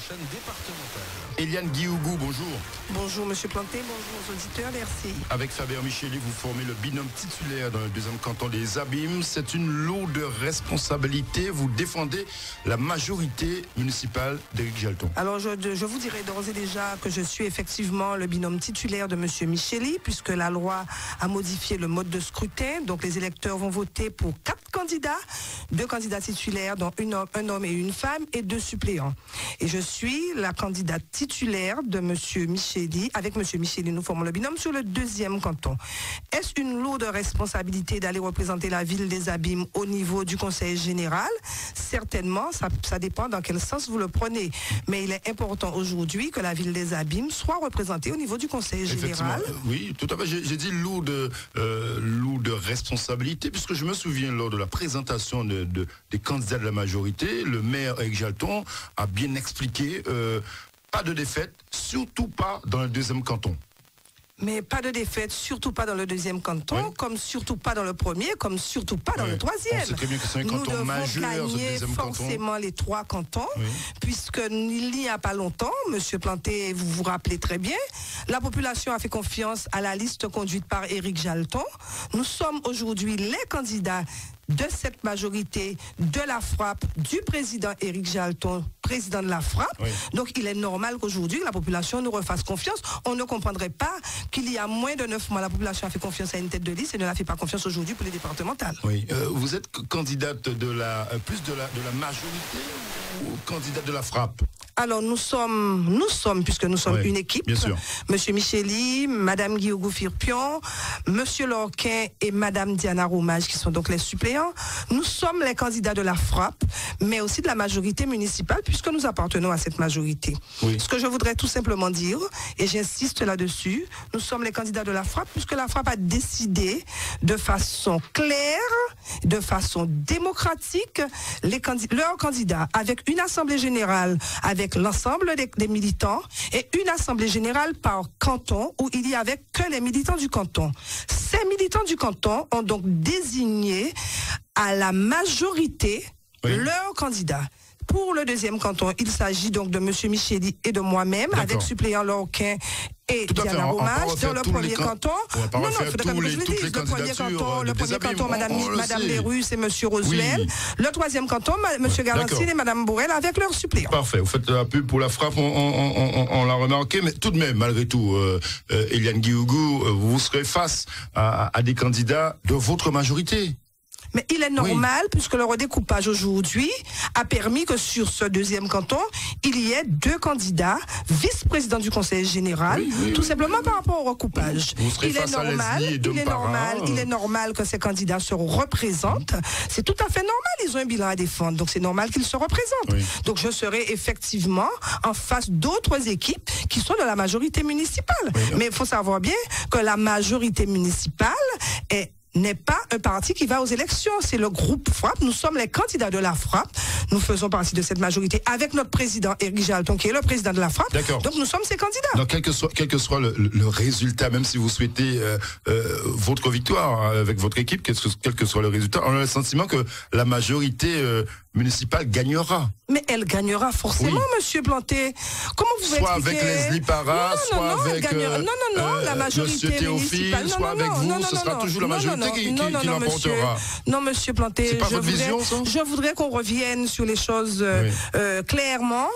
prochaine départementale. Eliane Guiougou, bonjour. Bonjour Monsieur Planté, bonjour aux auditeurs, merci. Avec Faber Micheli, vous formez le binôme titulaire dans le deuxième canton des Abîmes. C'est une lourde responsabilité. Vous défendez la majorité municipale d'Éric Jalton. Alors je vous dirai d'ores et déjà que je suis effectivement le binôme titulaire de Monsieur Micheli, puisque la loi a modifié le mode de scrutin. Donc les électeurs vont voter pour 4 candidats, 2 candidats titulaires, dont un homme et une femme, et 2 suppléants. Et je suis la candidate titulaire de Monsieur Micheli. Avec Monsieur Micheli, nous formons le binôme sur le deuxième canton. Est-ce une lourde responsabilité d'aller représenter la ville des Abîmes au niveau du conseil général? Certainement, ça dépend dans quel sens vous le prenez. Mais il est important aujourd'hui que la ville des Abîmes soit représentée au niveau du conseil général. Oui, tout à fait. J'ai dit lourde responsabilité, puisque je me souviens lors de la présentation des candidats de la majorité, le maire Éric Jalton a bien expliqué pas de défaite, surtout pas dans le deuxième canton. Mais pas de défaite, surtout pas dans le deuxième canton, oui. Comme surtout pas dans le premier, comme surtout pas dans le troisième. On sait très bien que c'est un canton majeur, nous devons gagner forcément les 3 cantons, puisqu'il n'y a pas longtemps, Monsieur Planté, vous vous rappelez très bien, la population a fait confiance à la liste conduite par Éric Jalton. Nous sommes aujourd'hui les candidats de cette majorité, de la frappe, du président Éric Jalton, président de la frappe. Oui. Donc il est normal qu'aujourd'hui la population nous refasse confiance. On ne comprendrait pas qu'il y a moins de 9 mois, la population a fait confiance à une tête de liste et ne la fait pas confiance aujourd'hui pour les départementales. Oui. Vous êtes candidate de la majorité ou candidate de la frappe? Alors nous sommes puisque nous sommes une équipe. Bien sûr. Monsieur Micheli, Madame Guiougou Firpion, Monsieur Lorquin et Madame Diana Romage qui sont donc les suppléants. Nous sommes les candidats de la frappe, mais aussi de la majorité municipale puisque nous appartenons à cette majorité. Oui. Ce que je voudrais tout simplement dire, et j'insiste là-dessus, nous sommes les candidats de la frappe puisque la frappe a décidé de façon claire, de façon démocratique, leurs candidats avec une assemblée générale, avec l'ensemble des militants et une assemblée générale par canton où il y avait que les militants du canton. Ces militants du canton ont donc désigné à la majorité leurs candidats. Pour le deuxième canton, il s'agit donc de Monsieur Micheli et de moi-même, avec suppléant Lorquin et Diana Romage. Dans le premier canton, le premier canton, Madame Lérus et Monsieur Rosuel. Le troisième canton, Monsieur Galantine et Madame Bourrel avec leurs suppléants. Parfait. Vous faites la pub pour la frappe, on l'a remarqué, mais tout de même, malgré tout, Eliane Guiougou, vous serez face à des candidats de votre majorité. Mais il est normal, puisque le redécoupage aujourd'hui a permis que sur ce deuxième canton, il y ait 2 candidats vice-présidents du conseil général, tout simplement par rapport au recoupage. Il est normal que ces candidats se représentent. C'est tout à fait normal, ils ont un bilan à défendre, donc c'est normal qu'ils se représentent. Donc je serai effectivement en face d'autres équipes qui sont de la majorité municipale. Mais il faut savoir bien que la majorité municipale n'est pas un parti qui va aux élections, c'est le groupe Frappe. Nous sommes les candidats de la Frappe. Nous faisons partie de cette majorité avec notre président Éric Jalton, qui est le président de la Frappe. Donc nous sommes ces candidats. Donc quel que soit le résultat, même si vous souhaitez votre victoire avec votre équipe, quel que soit le résultat, on a le sentiment que la majorité municipale gagnera. Mais elle gagnera forcément, Monsieur Planté. Comment vous pouvez expliquer? Soit avec Leslie Parra, soit avec la majorité Monsieur Théophile, soit avec vous, ce sera toujours la majorité qui l'emportera. Non, Monsieur Planté, c'est pas votre vision, ça? Je voudrais qu'on revienne sur les choses clairement.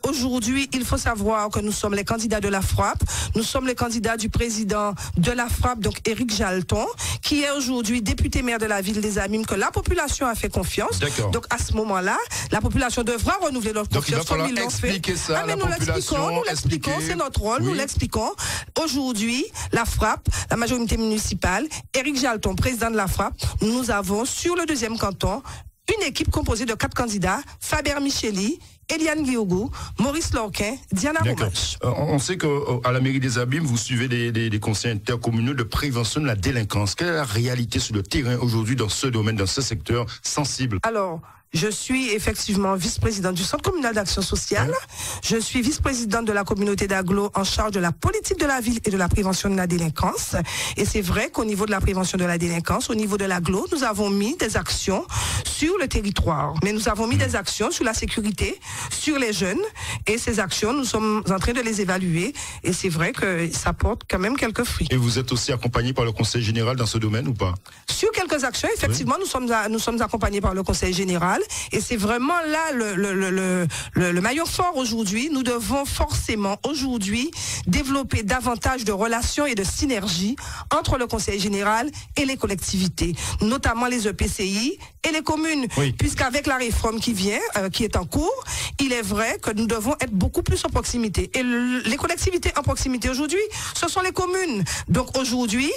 Aujourd'hui, il faut savoir que nous sommes les candidats de la frappe. Nous sommes les candidats du président de la frappe, donc Éric Jalton, qui est aujourd'hui député maire de la ville des Abîmes, que la population a fait confiance. Donc à ce moment-là, la population devra renouveler leur confiance. Donc il va falloir expliquer ça à la population. Nous l'expliquons, c'est notre rôle, nous l'expliquons. Aujourd'hui, la frappe, la majorité municipale, Éric Jalton, président de la frappe, nous avons sur le deuxième canton une équipe composée de 4 candidats, Faber Micheli, Eliane Guiougou, Maurice Lorquin, Diana Romage. On sait qu'à la mairie des Abîmes, vous suivez des conseils intercommunaux de prévention de la délinquance. Quelle est la réalité sur le terrain aujourd'hui dans ce domaine, dans ce secteur sensible? Alors, je suis effectivement vice-présidente du Centre communal d'action sociale. Je suis vice-présidente de la communauté d'Aglo en charge de la politique de la ville et de la prévention de la délinquance. Et c'est vrai qu'au niveau de la prévention de la délinquance, au niveau de l'Aglo, nous avons mis des actions sur le territoire. Mais nous avons mis des actions sur la sécurité, sur les jeunes Et ces actions, nous sommes en train de les évaluer. Et c'est vrai que ça porte quand même quelques fruits. Et vous êtes aussi accompagné par le Conseil général dans ce domaine ou pas? Sur quelques actions, effectivement, nous sommes accompagnés par le Conseil général. Et c'est vraiment là le maillon fort aujourd'hui. Nous devons forcément aujourd'hui développer davantage de relations et de synergie entre le Conseil général et les collectivités, notamment les EPCI et les communes. Oui. Puisqu'avec la réforme qui vient, qui est en cours, il est vrai que nous devons être beaucoup plus en proximité. Et les collectivités en proximité aujourd'hui, ce sont les communes. Donc aujourd'hui,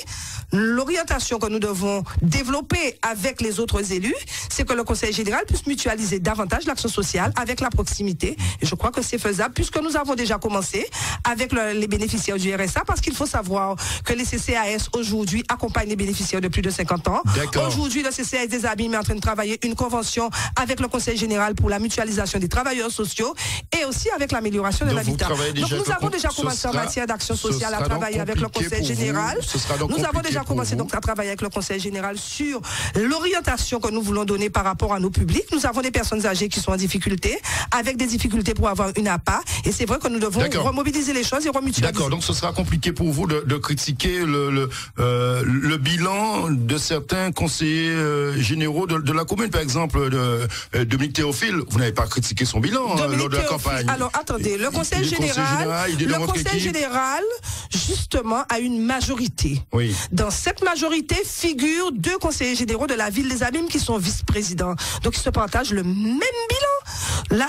l'orientation que nous devons développer avec les autres élus, c'est que le Conseil général puisse mutualiser davantage l'action sociale avec la proximité. Et je crois que c'est faisable puisque nous avons déjà commencé avec les bénéficiaires du RSA, parce qu'il faut savoir que les CCAS aujourd'hui accompagnent les bénéficiaires de plus de 50 ans. Aujourd'hui, le CCAS des Abîmes est en train de travailler une convention avec le Conseil général pour la mutualisation des travailleurs sociaux et aussi avec l'amélioration de l'habitat. Donc nous avons déjà commencé en matière d'action sociale à travailler avec le Conseil général. Nous avons déjà commencé donc à travailler avec le Conseil général sur l'orientation que nous voulons donner par rapport à nos publics. Nous avons des personnes âgées qui sont en difficulté, avec des difficultés pour avoir une APA, et c'est vrai que nous devons remobiliser les choses et remutualiser. D'accord, donc ce sera compliqué pour vous de critiquer le bilan de certains conseillers généraux de la commune, par exemple Dominique Théophile. Vous n'avez pas critiqué son bilan lors de la campagne. Alors attendez, le Conseil général justement a une majorité. Oui. Dans cette majorité figurent 2 conseillers généraux de la ville des Abîmes qui sont vice-présidents. Donc ils se partagent le même bilan.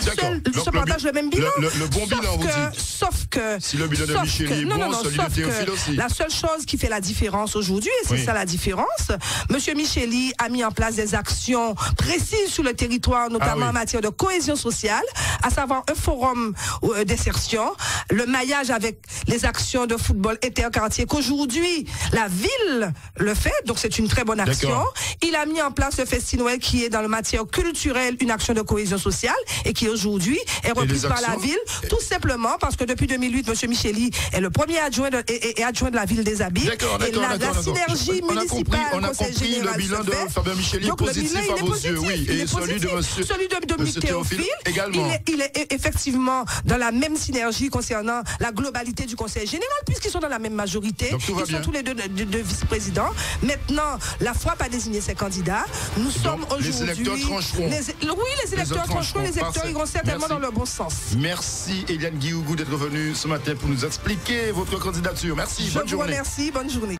Ils se partagent le même bilan. Le bon bilan, vous dites. Sauf que... Si le bilan de Micheli est bon, celui de Théophile aussi. La seule chose qui fait la différence aujourd'hui, et c'est ça la différence, Monsieur Micheli a mis en place des actions précises sur le territoire, notamment en matière de cohésion sociale, à savoir un forum d'insertion, le maillage avec les actions de football interquartier qu'aujourd'hui la ville le fait, donc c'est une très bonne action. Il a mis en place le Festi-Noël qui est dans le matière culturelle une action de cohésion sociale et qui aujourd'hui est reprise par la ville, tout simplement parce que depuis 2008, M. Micheli est le premier adjoint de la ville des Abîmes. La synergie municipale, on a compris le bilan de Fabien Micheli est positif à vos yeux, oui, et celui de Dominique Théophile également. Il est effectivement dans la même synergie concernant la globalité du Conseil général, puisqu'ils sont dans la même majorité. Ils sont tous les deux vice-présidents. Maintenant, la FRAPP a désigné ses candidats. Nous sommes aujourd'hui... Les électeurs trancheront. Les électeurs trancheront. Les électeurs iront certainement dans le bon sens. Merci Eliane Guiougou d'être venue ce matin pour nous expliquer votre candidature. Merci, bonne journée. Je vous remercie, bonne journée.